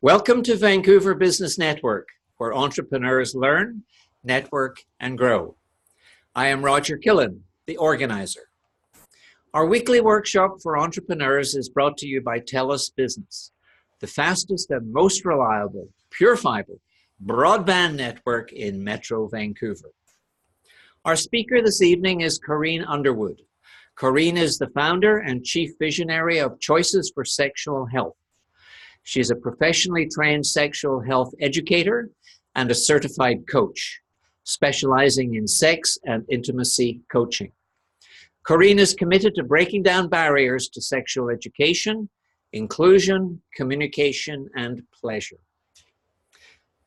Welcome to Vancouver Business Network, where entrepreneurs learn, network, and grow. I am Roger Killen, the organizer. Our weekly workshop for entrepreneurs is brought to you by TELUS Business, the fastest and most reliable, pure fiber, broadband network in Metro Vancouver. Our speaker this evening is Corinne Underwood. Corinne is the founder and chief visionary of Choices for Sexual Health. She's a professionally trained sexual health educator and a certified coach, specializing in sex and intimacy coaching. Corinne is committed to breaking down barriers to sexual education, inclusion, communication, and pleasure.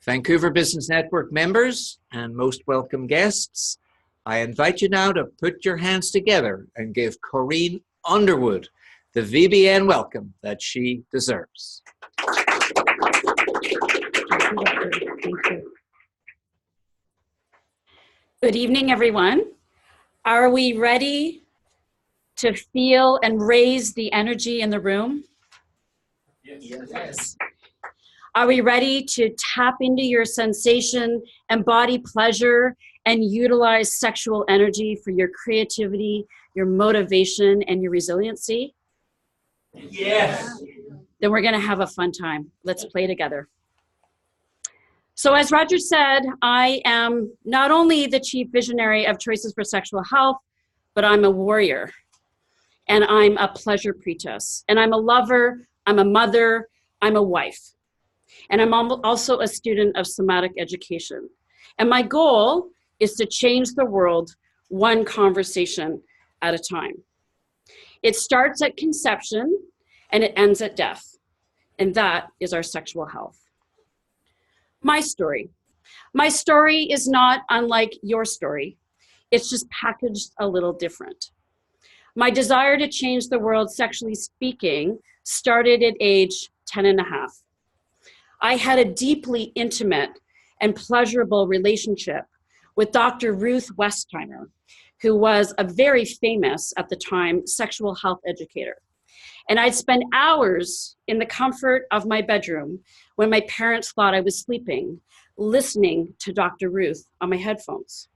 Vancouver Business Network members and most welcome guests, I invite you now to put your hands together and give Corinne Underwood the VBN welcome that she deserves. Good evening, everyone. Are we ready to feel and raise the energy in the room? Yes. Are we ready to tap into your sensation and body pleasure and utilize sexual energy for your creativity, your motivation, and your resiliency? Yes. Then we're gonna have a fun time. Let's play together. So as Roger said, I am not only the chief visionary of Choices for Sexual Health, but I'm a warrior, and I'm a pleasure priestess, and I'm a lover, I'm a mother, I'm a wife, and I'm also a student of somatic education. And my goal is to change the world one conversation at a time. It starts at conception and it ends at death, and that is our sexual health. My story is not unlike your story. It's just packaged a little different. My desire to change the world, sexually speaking, started at age 10 and a half. I had a deeply intimate and pleasurable relationship with Dr. Ruth Westheimer, who was a very famous, at the time, sexual health educator. And I'd spend hours in the comfort of my bedroom when my parents thought I was sleeping, listening to Dr. Ruth on my headphones.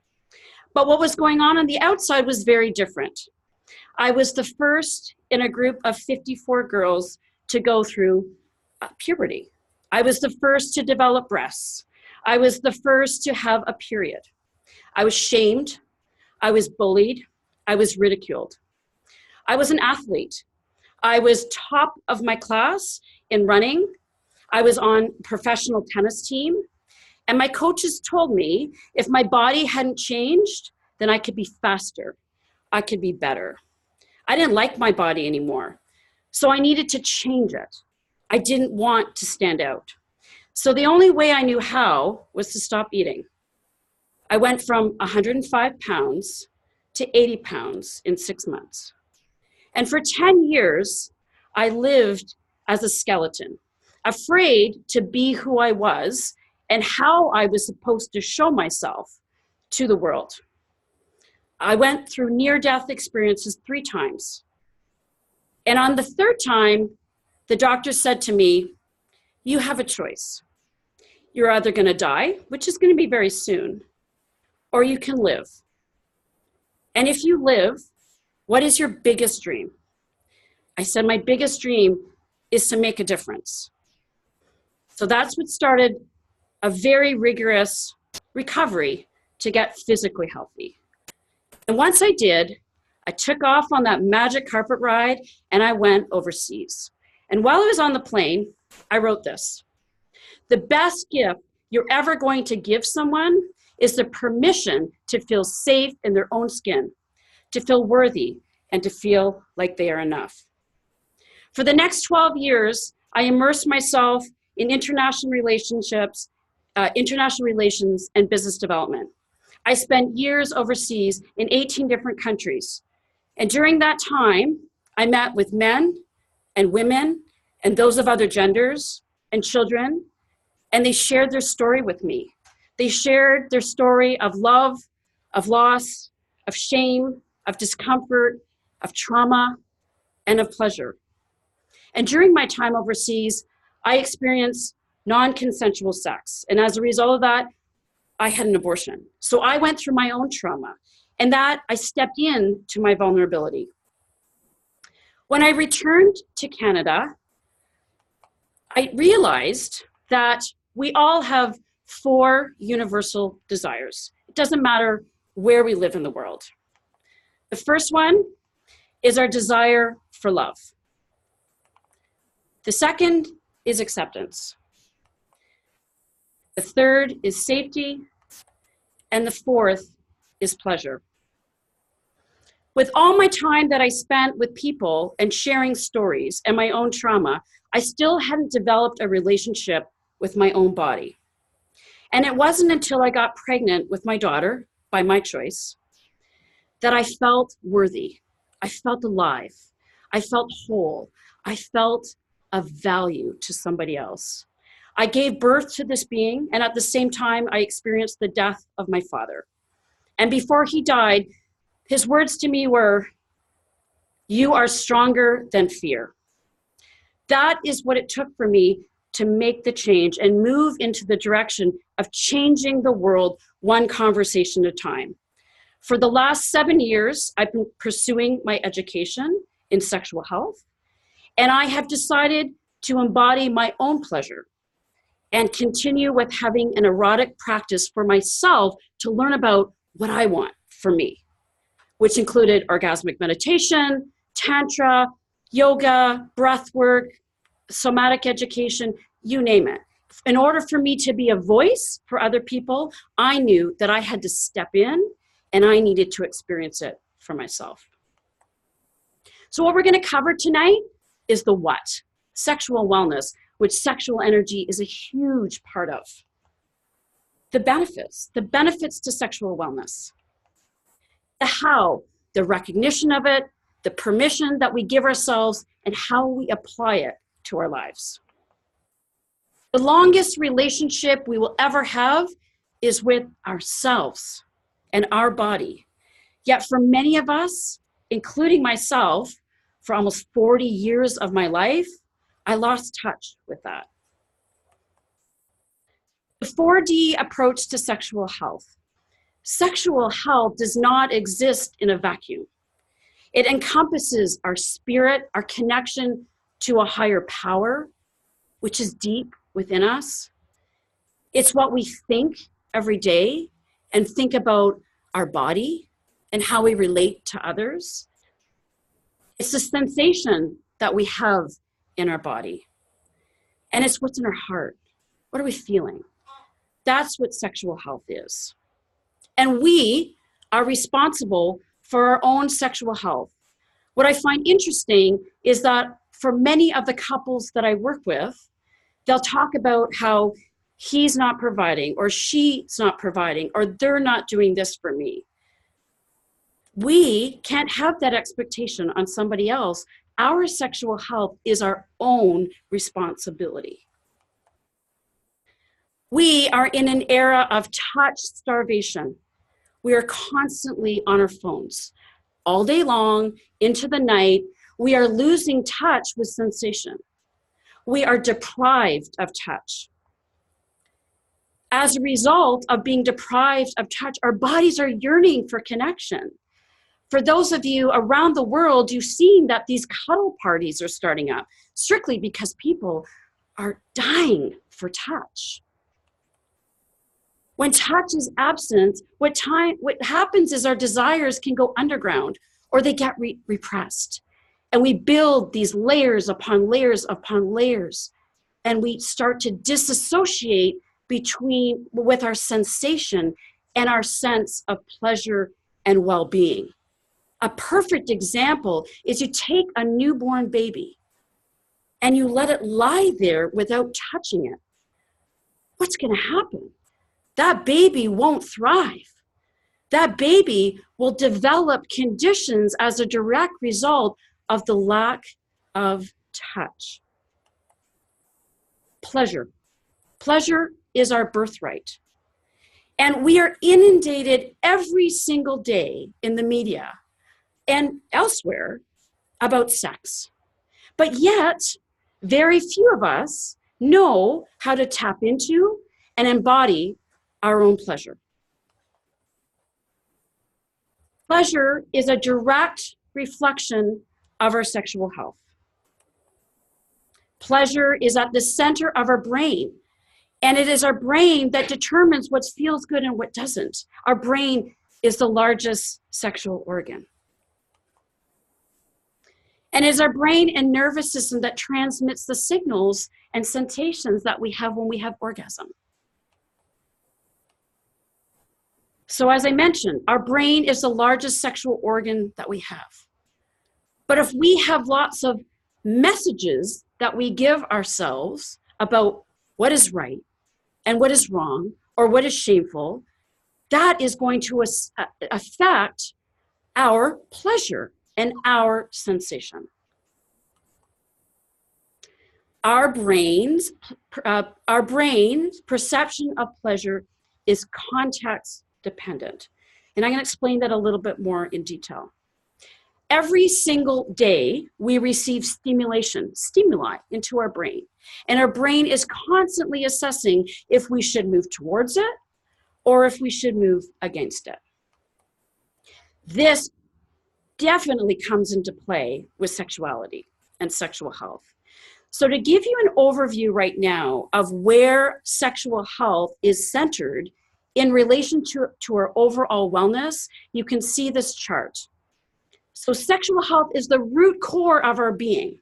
But what was going on the outside was very different. I was the first in a group of 54 girls to go through puberty. I was the first to develop breasts. I was the first to have a period. I was shamed. I was bullied. I was ridiculed. I was an athlete. I was top of my class in running. I was on professional tennis team. And my coaches told me if my body hadn't changed, then I could be faster. I could be better. I didn't like my body anymore. So I needed to change it. I didn't want to stand out. So the only way I knew how was to stop eating. I went from 105 pounds to 80 pounds in 6 months. And for 10 years, I lived as a skeleton, afraid to be who I was and how I was supposed to show myself to the world. I went through near-death experiences 3 times. And on the 3rd time, the doctor said to me, you have a choice. You're either gonna die, which is gonna be very soon, or you can live. And if you live, what is your biggest dream? I said, my biggest dream is to make a difference. So that's what started a very rigorous recovery to get physically healthy. And once I did, I took off on that magic carpet ride and I went overseas. And while I was on the plane, I wrote this. The best gift you're ever going to give someone is the permission to feel safe in their own skin, to feel worthy, and to feel like they are enough. For the next 12 years, I immersed myself in international relations and business development. I spent years overseas in 18 different countries. And during that time, I met with men and women and those of other genders and children, and they shared their story with me. They shared their story of love, of loss, of shame, of discomfort, of trauma, and of pleasure. And during my time overseas, I experienced non-consensual sex. And as a result of that, I had an abortion. So I went through my own trauma, and that I stepped in to my vulnerability. When I returned to Canada, I realized that we all have 4 universal desires. It doesn't matter where we live in the world. The first one is our desire for love. The second is acceptance. The third is safety. And the fourth is pleasure. With all my time that I spent with people and sharing stories and my own trauma, I still hadn't developed a relationship with my own body. And it wasn't until I got pregnant with my daughter, by my choice, that I felt worthy. I felt alive. I felt whole. I felt of value to somebody else. I gave birth to this being, and at the same time, I experienced the death of my father. And before he died, his words to me were, "You are stronger than fear." That is what it took for me to make the change and move into the direction of changing the world one conversation at a time. For the last 7 years, I've been pursuing my education in sexual health, and I have decided to embody my own pleasure and continue with having an erotic practice for myself to learn about what I want for me, which included orgasmic meditation, tantra, yoga, breath work, somatic education, you name it. In order for me to be a voice for other people, I knew that I had to step in and I needed to experience it for myself. So what we're going to cover tonight is the what, sexual wellness, which sexual energy is a huge part of. The benefits to sexual wellness. The how, the recognition of it, the permission that we give ourselves, and how we apply it to our lives. The longest relationship we will ever have is with ourselves and our body. Yet for many of us, including myself, for almost 40 years of my life, I lost touch with that. The 4D approach to sexual health. Sexual health does not exist in a vacuum. It encompasses our spirit, our connection to a higher power, which is deep within us. It's what we think every day and think about our body and how we relate to others. It's the sensation that we have in our body. And it's what's in our heart. What are we feeling? That's what sexual health is. And we are responsible for our own sexual health. What I find interesting is that for many of the couples that I work with, they'll talk about how he's not providing, or she's not providing, or they're not doing this for me. We can't have that expectation on somebody else. Our sexual health is our own responsibility. We are in an era of touch starvation. We are constantly on our phones all day long, into the night. We are losing touch with sensation. We are deprived of touch. As a result of being deprived of touch, our bodies are yearning for connection. For those of you around the world, you've seen that these cuddle parties are starting up, strictly because people are dying for touch. When touch is absent, what happens is our desires can go underground, or they get repressed. And we build these layers upon layers upon layers. And we start to disassociate with our sensation and our sense of pleasure and well-being. A perfect example is you take a newborn baby and you let it lie there without touching it. What's going to happen? That baby won't thrive. That baby will develop conditions as a direct result of the lack of touch. Pleasure. Pleasure is our birthright. And we are inundated every single day in the media and elsewhere about sex. But yet, very few of us know how to tap into and embody our own pleasure. Pleasure is a direct reflection of our sexual health. Pleasure is at the center of our brain, and it is our brain that determines what feels good and what doesn't. Our brain is the largest sexual organ. And it is our brain and nervous system that transmits the signals and sensations that we have when we have orgasm. So as I mentioned, our brain is the largest sexual organ that we have. But if we have lots of messages that we give ourselves about what is right and what is wrong or what is shameful, that is going to affect our pleasure and our sensation. Our brain's perception of pleasure is context dependent. And I'm going to explain that a little bit more in detail. Every single day, we receive stimuli into our brain. And our brain is constantly assessing if we should move towards it or if we should move against it. This definitely comes into play with sexuality and sexual health. So to give you an overview right now of where sexual health is centered in relation to our overall wellness, you can see this chart. So sexual health is the root core of our being.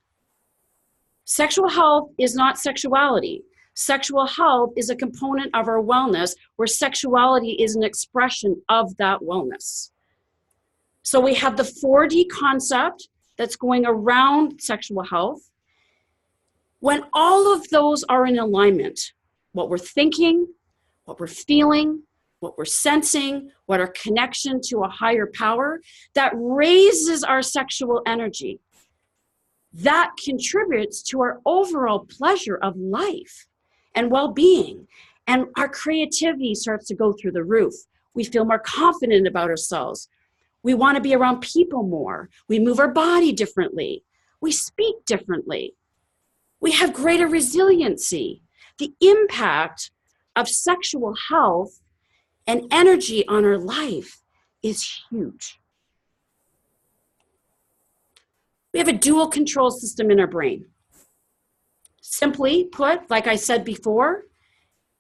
Sexual health is not sexuality. Sexual health is a component of our wellness where sexuality is an expression of that wellness. So we have the 4D concept that's going around sexual health. When all of those are in alignment, what we're thinking, what we're feeling, what we're sensing, what our connection to a higher power, that raises our sexual energy. That contributes to our overall pleasure of life and well-being. And our creativity starts to go through the roof. We feel more confident about ourselves. We want to be around people more. We move our body differently. We speak differently. We have greater resiliency. The impact of sexual health and energy on our life is huge. We have a dual control system in our brain. Simply put, like I said before,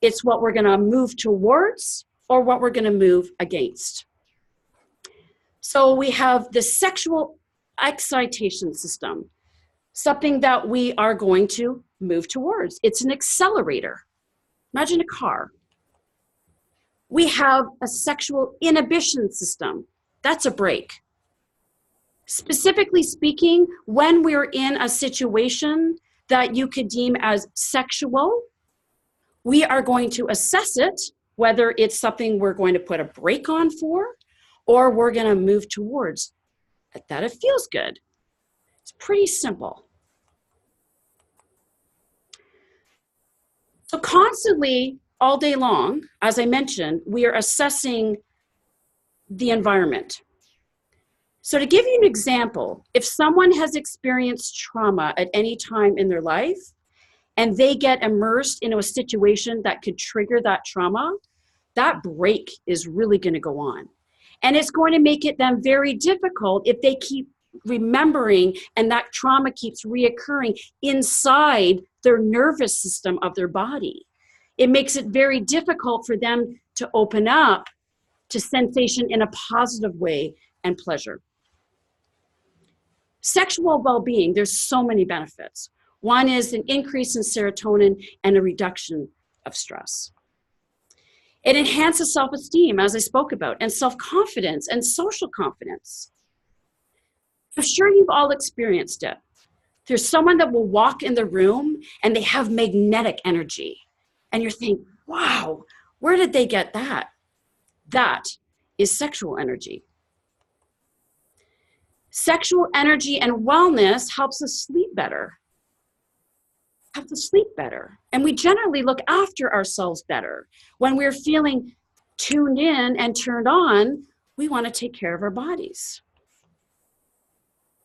it's what we're going to move towards or what we're going to move against. So we have the sexual excitation system, something that we are going to move towards. It's an accelerator. Imagine a car. We have a sexual inhibition system. That's a brake. Specifically speaking, when we're in a situation that you could deem as sexual, we are going to assess it, whether it's something we're going to put a brake on for, or we're going to move towards that it feels good. It's pretty simple. So constantly, all day long, as I mentioned, we are assessing the environment. So to give you an example, if someone has experienced trauma at any time in their life, and they get immersed into a situation that could trigger that trauma, that brake is really going to go on. And it's going to make it then very difficult if they keep remembering and that trauma keeps reoccurring inside their nervous system of their body. It makes it very difficult for them to open up to sensation in a positive way and pleasure. Sexual well-being, there's so many benefits. One is an increase in serotonin and a reduction of stress. It enhances self-esteem, as I spoke about, and self-confidence and social confidence. I'm sure you've all experienced it. There's someone that will walk in the room and they have magnetic energy. And you're thinking, wow, where did they get that? That is sexual energy. Sexual energy and wellness helps us sleep better. And we generally look after ourselves better. When we're feeling tuned in and turned on, we want to take care of our bodies.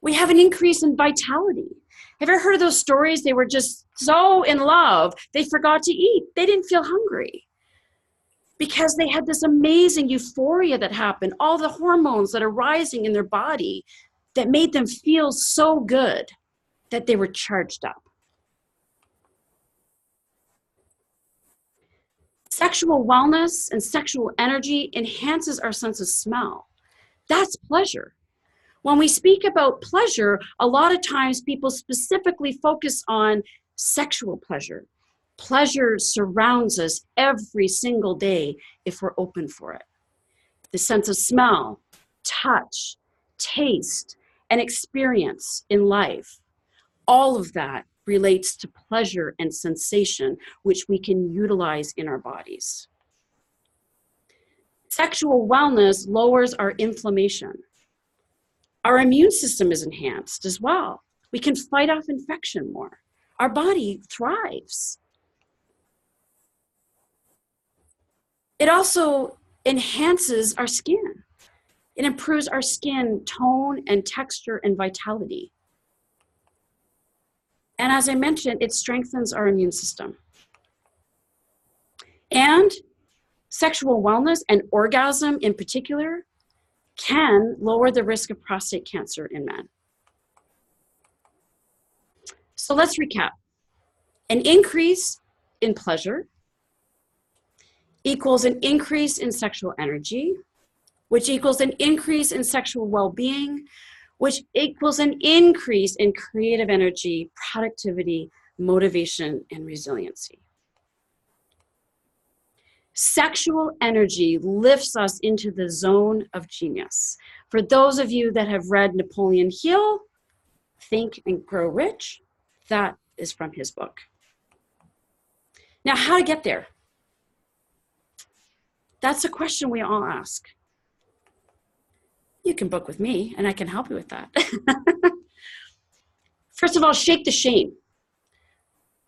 We have an increase in vitality. Have you ever heard of those stories? They were just so in love, they forgot to eat. They didn't feel hungry because they had this amazing euphoria that happened, all the hormones that are rising in their body that made them feel so good that they were charged up. Sexual wellness and sexual energy enhances our sense of smell. That's pleasure. When we speak about pleasure, a lot of times people specifically focus on sexual pleasure. Pleasure surrounds us every single day if we're open for it. The sense of smell, touch, taste, and experience in life, all of that relates to pleasure and sensation, which we can utilize in our bodies. Sexual wellness lowers our inflammation. Our immune system is enhanced as well. We can fight off infection more. Our body thrives. It also enhances our skin. It improves our skin tone and texture and vitality. And as I mentioned, it strengthens our immune system. And sexual wellness and orgasm in particular can lower the risk of prostate cancer in men. So let's recap. An increase in pleasure equals an increase in sexual energy, which equals an increase in sexual well-being, which equals an increase in creative energy, productivity, motivation, and resiliency. Sexual energy lifts us into the zone of genius. For those of you that have read Napoleon Hill, Think and Grow Rich, that is from his book. Now, how to get there? That's a question we all ask. You can book with me and I can help you with that. First of all, shake the shame.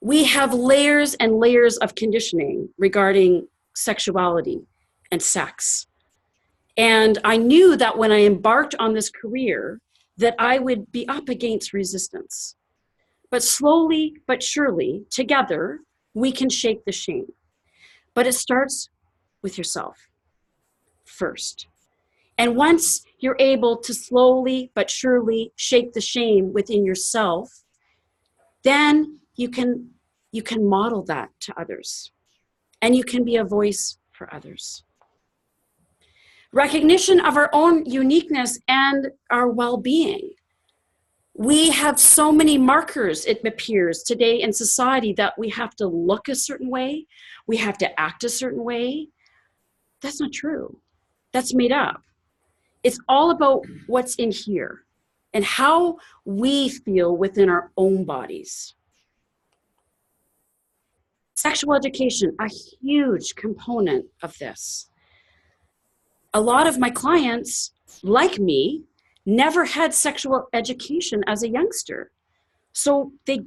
We have layers and layers of conditioning regarding sexuality and sex. And I knew that when I embarked on this career that I would be up against resistance. But slowly but surely, together, we can shake the shame. But it starts with yourself first. And once you're able to slowly but surely shake the shame within yourself, then you can model that to others. And you can be a voice for others. Recognition of our own uniqueness and our well-being. We have so many markers, it appears, today in society that we have to look a certain way, we have to act a certain way. That's not true. That's made up. It's all about what's in here and how we feel within our own bodies. Sexual education, a huge component of this. A lot of my clients, like me, never had sexual education as a youngster. So they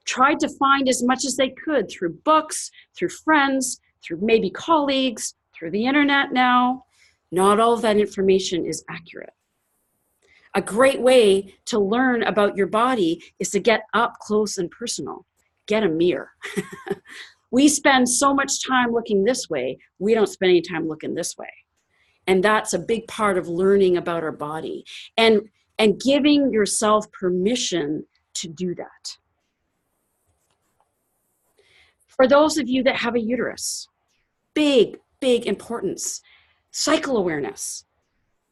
tried to find as much as they could through books, through friends, through maybe colleagues, through the internet now. Not all of that information is accurate. A great way to learn about your body is to get up close and personal. Get a mirror. We spend so much time looking this way, we don't spend any time looking this way. And that's a big part of learning about our body and giving yourself permission to do that. For those of you that have a uterus, big importance. Cycle awareness.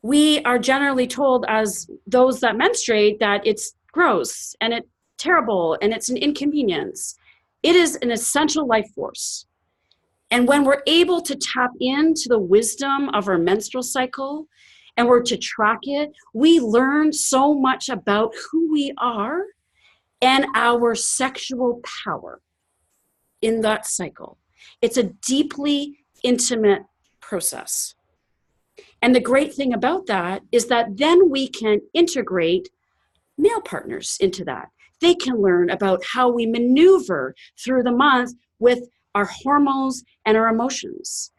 We are generally told as those that menstruate that it's gross and it's terrible and it's an inconvenience. It is an essential life force. And when we're able to tap into the wisdom of our menstrual cycle and we're to track it, we learn so much about who we are and our sexual power in that cycle. It's a deeply intimate process. And the great thing about that is that then we can integrate male partners into that. They can learn about how we maneuver through the month with our hormones and our emotions.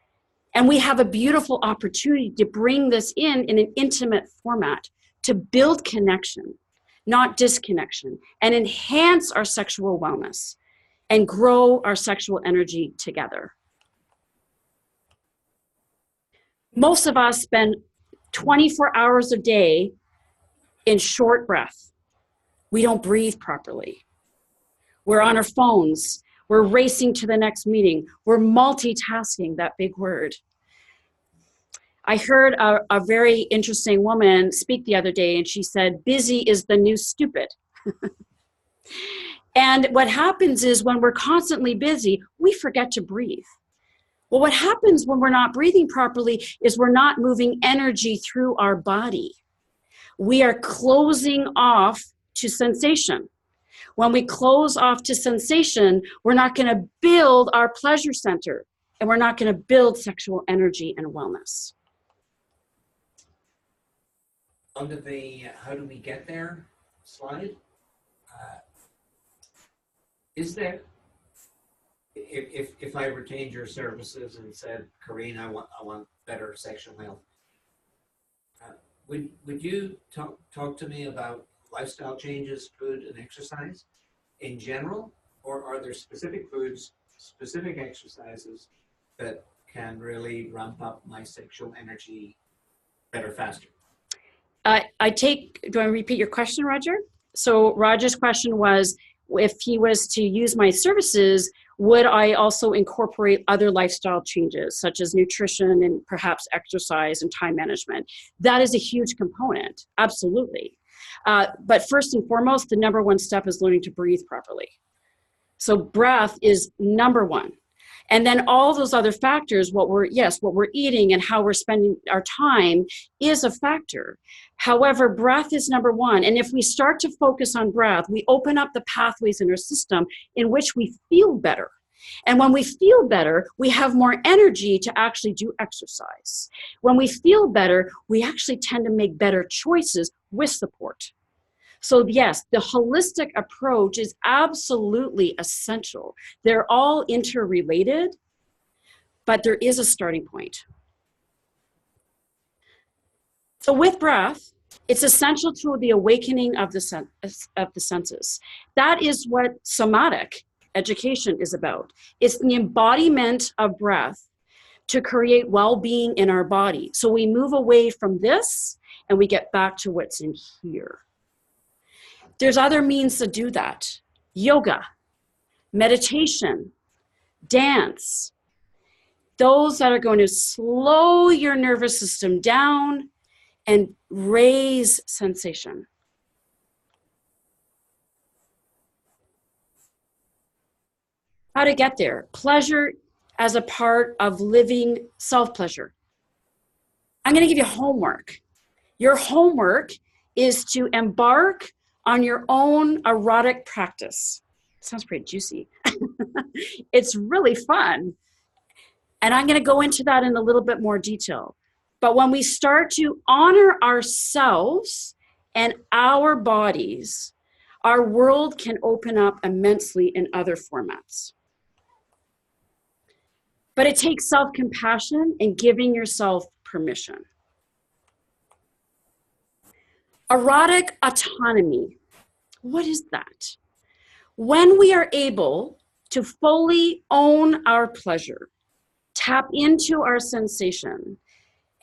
And we have a beautiful opportunity to bring this in an intimate format, to build connection, not disconnection, and enhance our sexual wellness and grow our sexual energy together. Most of us spend 24 hours a day in short breath. We don't breathe properly. We're on our phones. We're racing to the next meeting. We're multitasking, that big word. I heard a very interesting woman speak the other day, and she said, busy is the new stupid. And what happens is when we're constantly busy, we forget to breathe. Well, what happens when we're not breathing properly is we're not moving energy through our body. We are closing off to sensation. When we close off to sensation, we're not going to build our pleasure center, and we're not going to build sexual energy and wellness. Under the how do we get there slide, is there, if I retained your services and said, Corrine, I want better sexual health, would you talk to me about lifestyle changes, food and exercise in general, or are there specific foods, specific exercises that can really ramp up my sexual energy better, faster? Do I repeat your question, Roger? So Roger's question was, if he was to use my services, would I also incorporate other lifestyle changes, such as nutrition and perhaps exercise and time management? That is a huge component, absolutely. But first and foremost, the number one step is learning to breathe properly. So breath is number one. And then all those other factors, what we're eating and how we're spending our time is a factor. However, breath is number one. And if we start to focus on breath, we open up the pathways in our system in which we feel better. And when we feel better, we have more energy to actually do exercise. When we feel better, we actually tend to make better choices with support. So yes, the holistic approach is absolutely essential. They're all interrelated, but there is a starting point. So with breath, it's essential to the awakening of the senses. That is what somatic education is about. It's the embodiment of breath to create well-being in our body. So we move away from this and we get back to what's in here. There's other means to do that. Yoga, meditation, dance. Those that are going to slow your nervous system down and raise sensation. How to get there? Pleasure as a part of living self-pleasure. I'm going to give you homework. Your homework is to embark on your own erotic practice. Sounds pretty juicy. It's really fun. And I'm going to go into that in a little bit more detail. But when we start to honor ourselves and our bodies, our world can open up immensely in other formats. But it takes self-compassion and giving yourself permission. Erotic autonomy. What is that? When we are able to fully own our pleasure, tap into our sensation,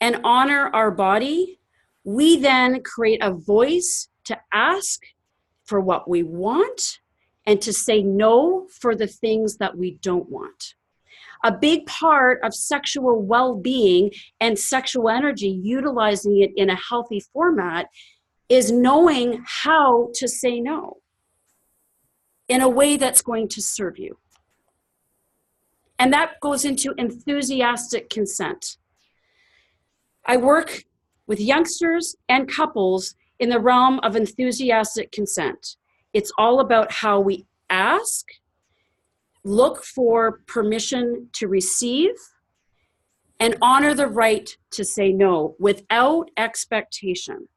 and honor our body, we then create a voice to ask for what we want and to say no for the things that we don't want. A big part of sexual well-being and sexual energy, utilizing it in a healthy format, is knowing how to say no in a way that's going to serve you. And that goes into enthusiastic consent. I work with youngsters and couples in the realm of enthusiastic consent. It's all about how we ask, look for permission to receive, and honor the right to say no without expectation.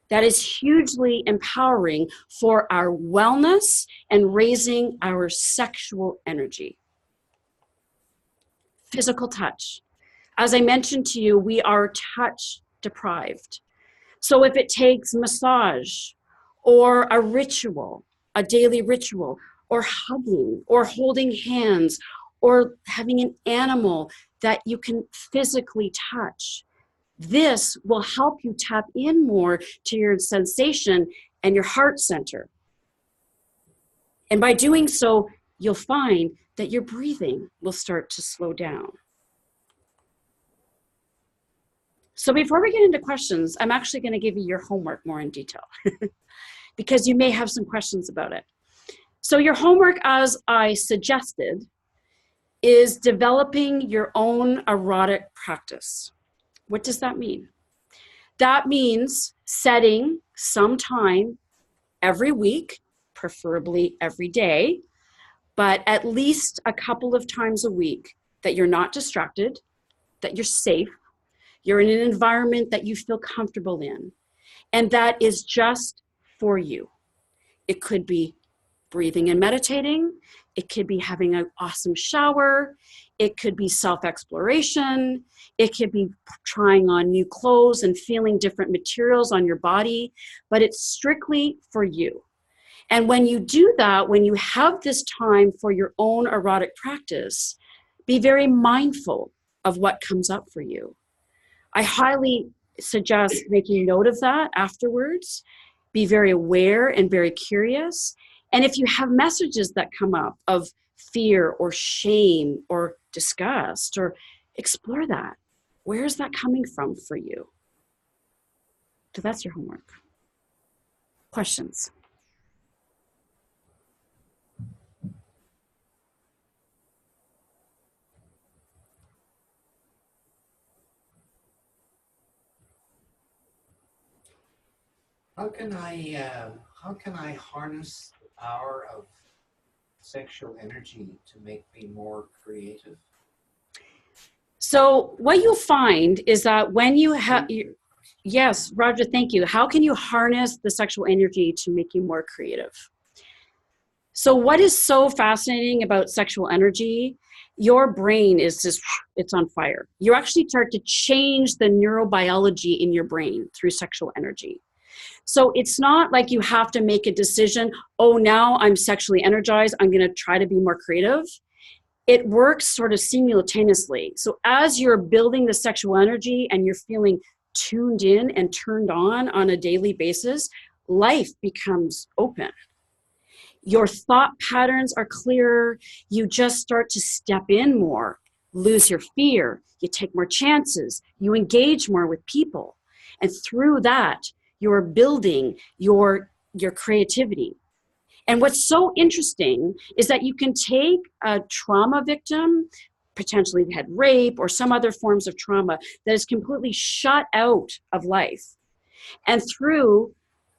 That is hugely empowering for our wellness and raising our sexual energy. Physical touch. As I mentioned to you, we are touch deprived. So if it takes massage or a ritual, a daily ritual, or hugging, or holding hands, or having an animal that you can physically touch. This will help you tap in more to your sensation and your heart center. And by doing so, you'll find that your breathing will start to slow down. So before we get into questions, I'm actually going to give you your homework more in detail because you may have some questions about it. So your homework, as I suggested, is developing your own erotic practice. What does that mean? That means setting some time every week, preferably every day, but at least a couple of times a week that you're not distracted, that you're safe, you're in an environment that you feel comfortable in, and that is just for you. It could be breathing and meditating. It could be having an awesome shower. It could be self-exploration. It could be trying on new clothes and feeling different materials on your body, but it's strictly for you. And when you do that, when you have this time for your own erotic practice, be very mindful of what comes up for you. I highly suggest making note of that afterwards. Be very aware and very curious. And if you have messages that come up of fear or shame or disgust, or explore that. Where is that coming from for you? So that's your homework. Questions? How can I harness the power of sexual energy to make me more creative? So what you'll find is that when you have, yes, Roger, thank you. How can you harness the sexual energy to make you more creative? So what is so fascinating about sexual energy, your brain is just, it's on fire. You actually start to change the neurobiology in your brain through sexual energy. So it's not like you have to make a decision, oh, now I'm sexually energized, I'm going to try to be more creative. It works sort of simultaneously. So as you're building the sexual energy and you're feeling tuned in and turned on a daily basis, life becomes open. Your thought patterns are clearer. You just start to step in more, lose your fear. You take more chances. You engage more with people. And through that, you're building your creativity. And what's so interesting is that you can take a trauma victim, potentially had rape or some other forms of trauma that is completely shut out of life. And through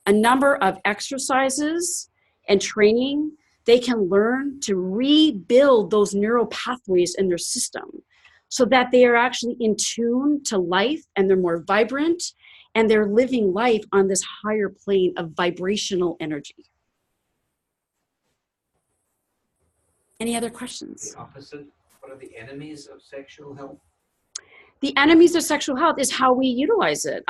a number of exercises and training, they can learn to rebuild those neural pathways in their system so that they are actually in tune to life and they're more vibrant and they're living life on this higher plane of vibrational energy. Any other questions? The opposite. What are the enemies of sexual health? The enemies of sexual health is how we utilize it.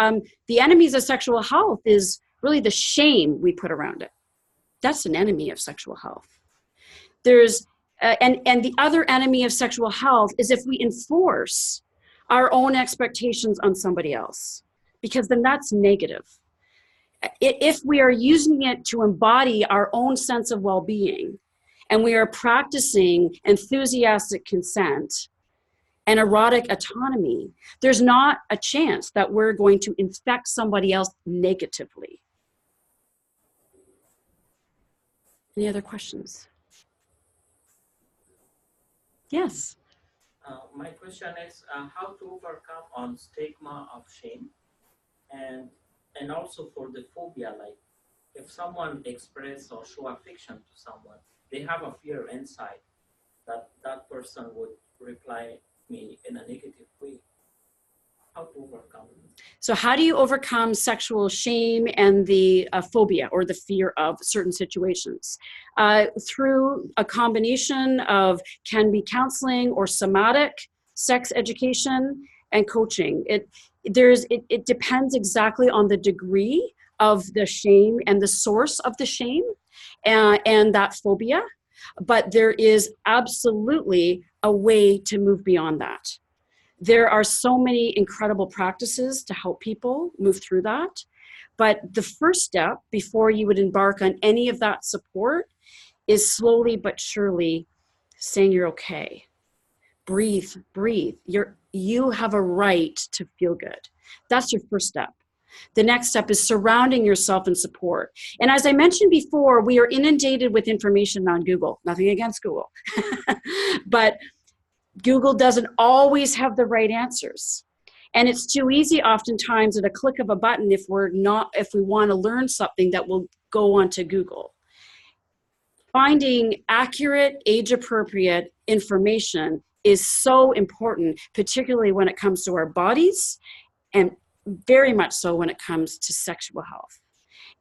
The enemies of sexual health is really the shame we put around it. That's an enemy of sexual health. There's and the other enemy of sexual health is if we enforce our own expectations on somebody else, because then that's negative. If we are using it to embody our own sense of well-being, and we are practicing enthusiastic consent and erotic autonomy, there's not a chance that we're going to infect somebody else negatively. Any other questions? Yes. My question is how to overcome on stigma of shame and also for the phobia, like if someone express or show affection to someone, they have a fear inside that that person would reply me in a negative way. How to overcome it? So how do you overcome sexual shame and the phobia or the fear of certain situations? Through a combination of can be counseling or somatic sex education and coaching. It depends exactly on the degree of the shame and the source of the shame and that phobia. But there is absolutely a way to move beyond that. There are so many incredible practices to help people move through that. But the first step before you would embark on any of that support is slowly but surely saying you're okay. Breathe, breathe. You have a right to feel good. That's your first step. The next step is surrounding yourself in support. And as I mentioned before, we are inundated with information on Google. Nothing against Google. But Google doesn't always have the right answers. And it's too easy oftentimes at a click of a button if we want to learn something that will go onto Google. Finding accurate, age-appropriate information is so important, particularly when it comes to our bodies, and very much so when it comes to sexual health.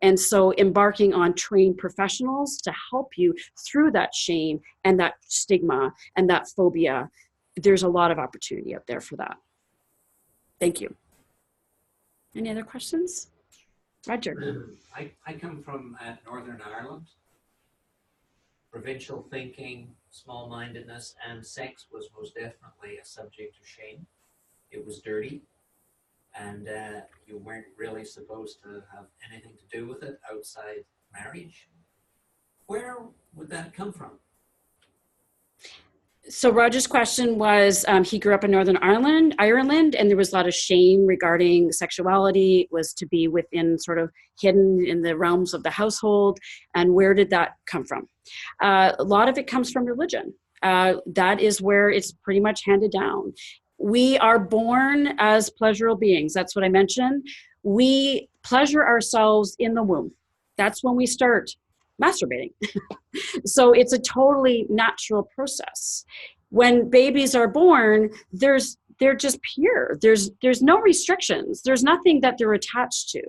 And so embarking on trained professionals to help you through that shame and that stigma and that phobia, there's a lot of opportunity out there for that. Thank you. Any other questions? Roger. I come from Northern Ireland. Provincial thinking, small-mindedness, and sex was most definitely a subject of shame. It was dirty, and you weren't really supposed to have anything to do with it outside marriage. Where would that come from? So Roger's question was, he grew up in Northern Ireland, and there was a lot of shame regarding sexuality. It was to be within sort of hidden in the realms of the household. And where did that come from? A lot of it comes from religion. That is where it's pretty much handed down. We are born as pleasurable beings. That's what I mentioned. We pleasure ourselves in the womb. That's when we start masturbating. So it's a totally natural process. When babies are born, they're just pure. There's no restrictions. There's nothing that they're attached to.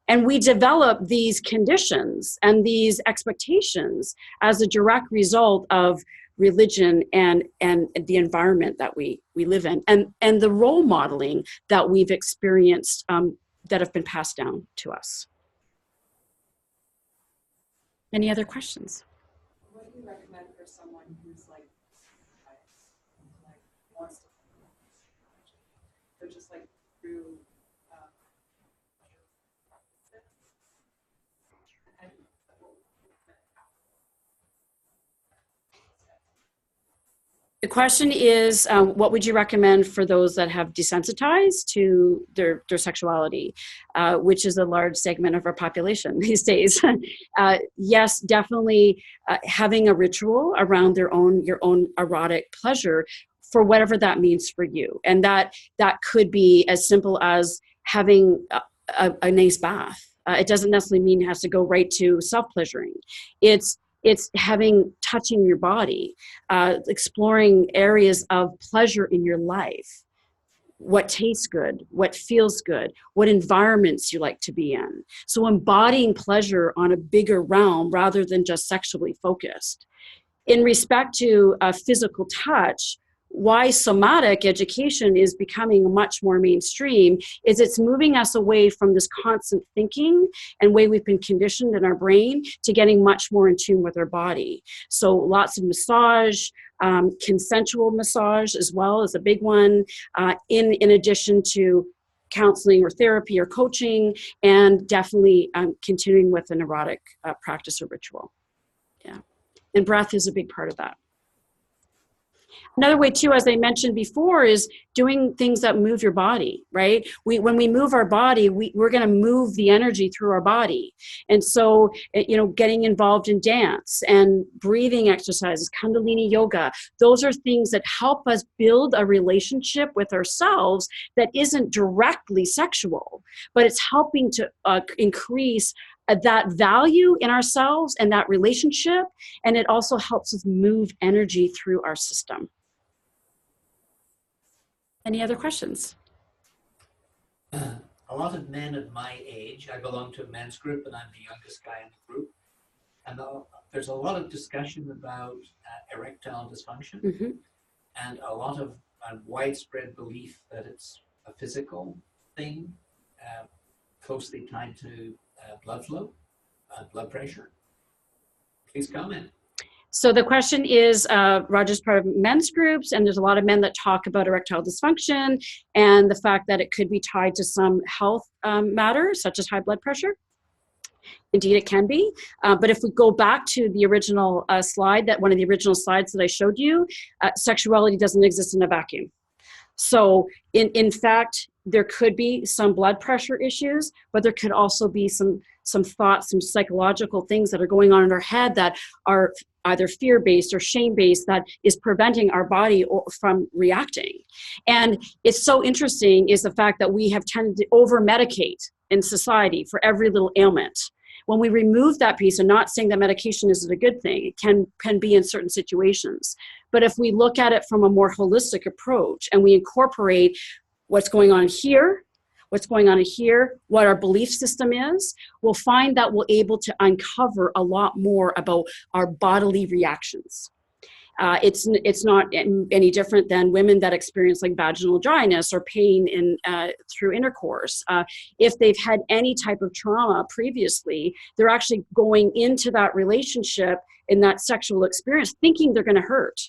And we develop these conditions and these expectations as a direct result of religion and the environment that we live in and the role modeling that we've experienced that have been passed down to us. Any other questions? What do you recommend for someone who's like wants to, they're just like through The question is, what would you recommend for those that have desensitized to their sexuality, which is a large segment of our population these days? Yes, definitely having a ritual around your own erotic pleasure for whatever that means for you. And that could be as simple as having a nice bath. It doesn't necessarily mean it has to go right to self-pleasuring. It's touching your body, exploring areas of pleasure in your life, what tastes good, what feels good, what environments you like to be in. So embodying pleasure on a bigger realm rather than just sexually focused. In respect to physical touch, why somatic education is becoming much more mainstream is it's moving us away from this constant thinking and way we've been conditioned in our brain to getting much more in tune with our body. So lots of massage, consensual massage as well is a big one, in addition to counseling or therapy or coaching, and definitely continuing with an erotic practice or ritual. Yeah, and breath is a big part of that. Another way too, as I mentioned before, is doing things that move your body, right? When we move our body, we're gonna move the energy through our body. And so, getting involved in dance and breathing exercises, Kundalini yoga, those are things that help us build a relationship with ourselves that isn't directly sexual, but it's helping to increase that value in ourselves and that relationship, and it also helps us move energy through our system. Any other questions? A lot of men at my age, I belong to a men's group and I'm the youngest guy in the group, and there's a lot of discussion about erectile dysfunction, and a lot of widespread belief that it's a physical thing, closely tied to blood flow, blood pressure? Please comment. So the question is, Roger's part of men's groups, and there's a lot of men that talk about erectile dysfunction and the fact that it could be tied to some health matters, such as high blood pressure. Indeed, it can be. But if we go back to the original slide, one of the original slides that I showed you, sexuality doesn't exist in a vacuum. So in fact, there could be some blood pressure issues, but there could also be some thoughts, some psychological things that are going on in our head that are either fear-based or shame-based that is preventing our body from reacting. And it's so interesting is the fact that we have tended to over-medicate in society for every little ailment. When we remove that piece, and not saying that medication isn't a good thing, it can be in certain situations. But if we look at it from a more holistic approach and we incorporate what's going on here, what's going on here, what our belief system is, we'll find that we're able to uncover a lot more about our bodily reactions. It's not any different than women that experience like vaginal dryness or pain through intercourse. If they've had any type of trauma previously, they're actually going into that relationship in that sexual experience thinking they're going to hurt.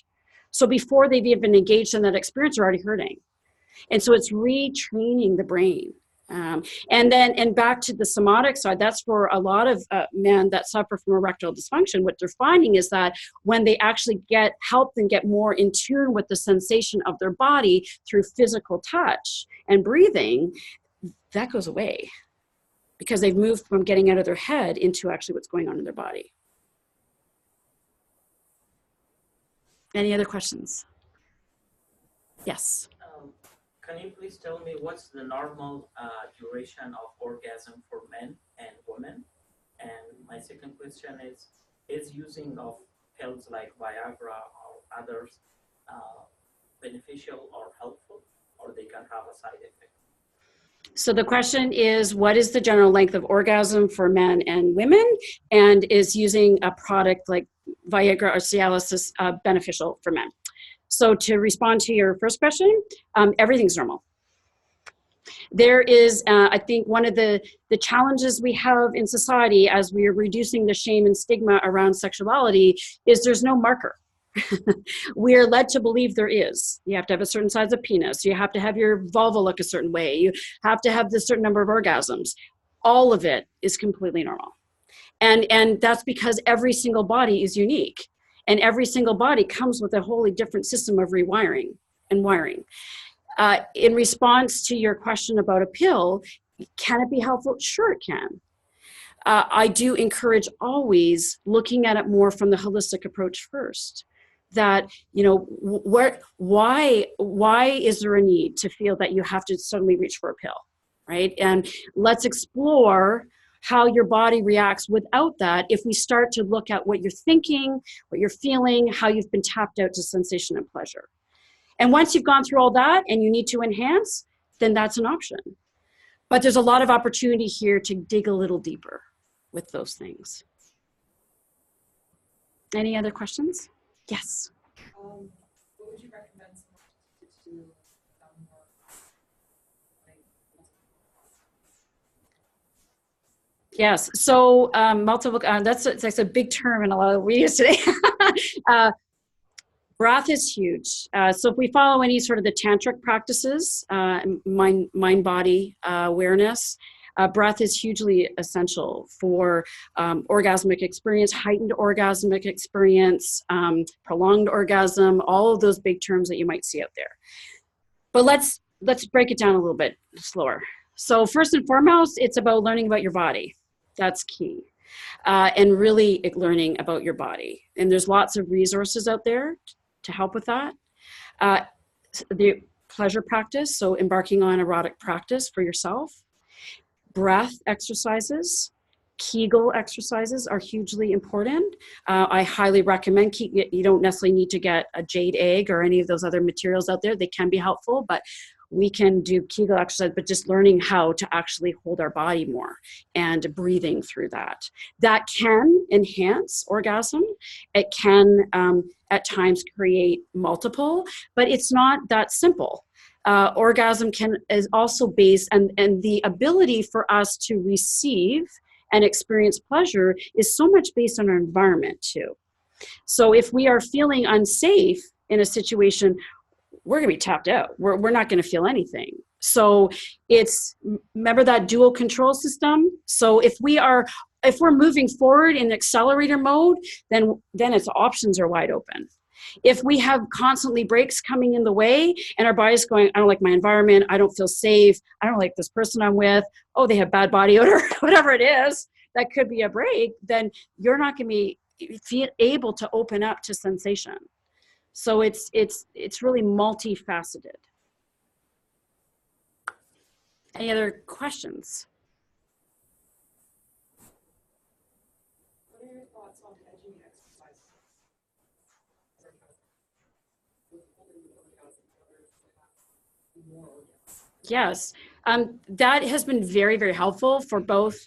So before they've even engaged in that experience, they're already hurting. And so it's retraining the brain. And back to the somatic side, that's for a lot of men that suffer from erectile dysfunction. What they're finding is that when they actually help them get more in tune with the sensation of their body through physical touch and breathing, that goes away because they've moved from getting out of their head into actually what's going on in their body. Any other questions? Yes. Can you please tell me what's the normal duration of orgasm for men and women? And my second question is using of pills like Viagra or others beneficial or helpful, or they can have a side effect? So the question is, what is the general length of orgasm for men and women? And is using a product like Viagra or Cialis beneficial for men? So to respond to your first question, everything's normal. There is, I think, one of the challenges we have in society as we are reducing the shame and stigma around sexuality is there's no marker. We are led to believe there is. You have to have a certain size of penis. You have to have your vulva look a certain way. You have to have this certain number of orgasms. All of it is completely normal. And that's because every single body is unique. And every single body comes with a wholly different system of rewiring and wiring. In response to your question about a pill, can it be helpful? Sure it can. I do encourage always looking at it more from the holistic approach first. That, why is there a need to feel that you have to suddenly reach for a pill, right? And let's explore how your body reacts without that if we start to look at what you're thinking, what you're feeling, how you've been tapped out to sensation and pleasure. And once you've gone through all that and you need to enhance, then that's an option. But there's a lot of opportunity here to dig a little deeper with those things. Any other questions? Yes. What would you recommend someone to do more? Yes, so multiple, that's a big term in a lot of videos today. Breath is huge. So if we follow any sort of the tantric practices, mind-body awareness, breath is hugely essential for orgasmic experience, heightened orgasmic experience, prolonged orgasm, all of those big terms that you might see out there. But let's break it down a little bit slower. So first and foremost, it's about learning about your body. That's key. And really learning about your body. And there's lots of resources out there to help with that. The pleasure practice, so embarking on erotic practice for yourself. Breath exercises, Kegel exercises are hugely important. I highly recommend, you don't necessarily need to get a jade egg or any of those other materials out there. They can be helpful, but we can do Kegel exercise, but just learning how to actually hold our body more and breathing through that. That can enhance orgasm. It can, at times, create multiple, but it's not that simple. Orgasm is also based, and the ability for us to receive and experience pleasure is so much based on our environment too. So if we are feeling unsafe in a situation, we're going to be tapped out. We're not going to feel anything. So remember that dual control system. So if we're moving forward in accelerator mode, then its options are wide open. If we have constantly brakes coming in the way and our body's going, I don't like my environment, I don't feel safe, I don't like this person I'm with, oh, they have bad body odor, whatever it is, that could be a break, then you're not going to be able to open up to sensation. So it's really multifaceted. Any other questions? What are your thoughts on edging exercise? Yes, that has been very, very helpful for both.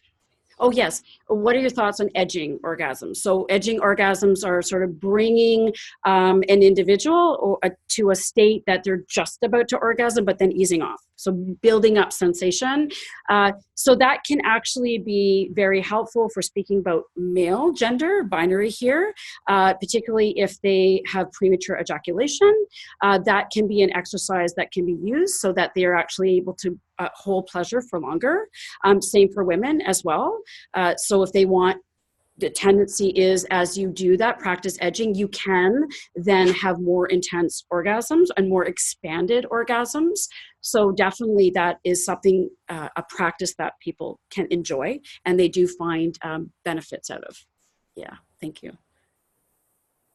Oh, yes. What are your thoughts on edging orgasms? So edging orgasms are sort of bringing an individual to a state that they're just about to orgasm, but then easing off. So building up sensation. So that can actually be very helpful for speaking about male gender, binary here, particularly if they have premature ejaculation. That can be an exercise that can be used so that they are actually able to hold pleasure for longer. Same for women as well. So if they want, the tendency is as you do that, practice edging, you can then have more intense orgasms and more expanded orgasms. So definitely that is something, a practice that people can enjoy and they do find benefits out of. Yeah, thank you.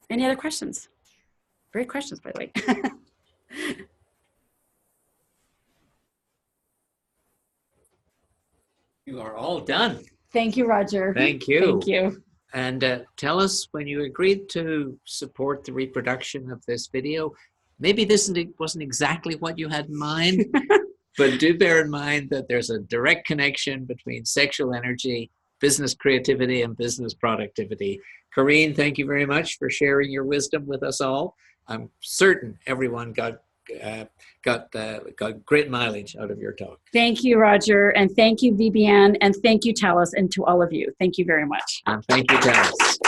Any other questions? Great questions, by the way. You are all done. Thank you, Roger. Thank you. Thank you. And tell us, when you agreed to support the reproduction of this video, maybe this wasn't exactly what you had in mind, but do bear in mind that there's a direct connection between sexual energy, business creativity, and business productivity. Corrine, thank you very much for sharing your wisdom with us all. I'm certain everyone got great mileage out of your talk. Thank you, Roger, and thank you, Vivian, and thank you, Talis, and to all of you. Thank you very much. And thank you, Talis.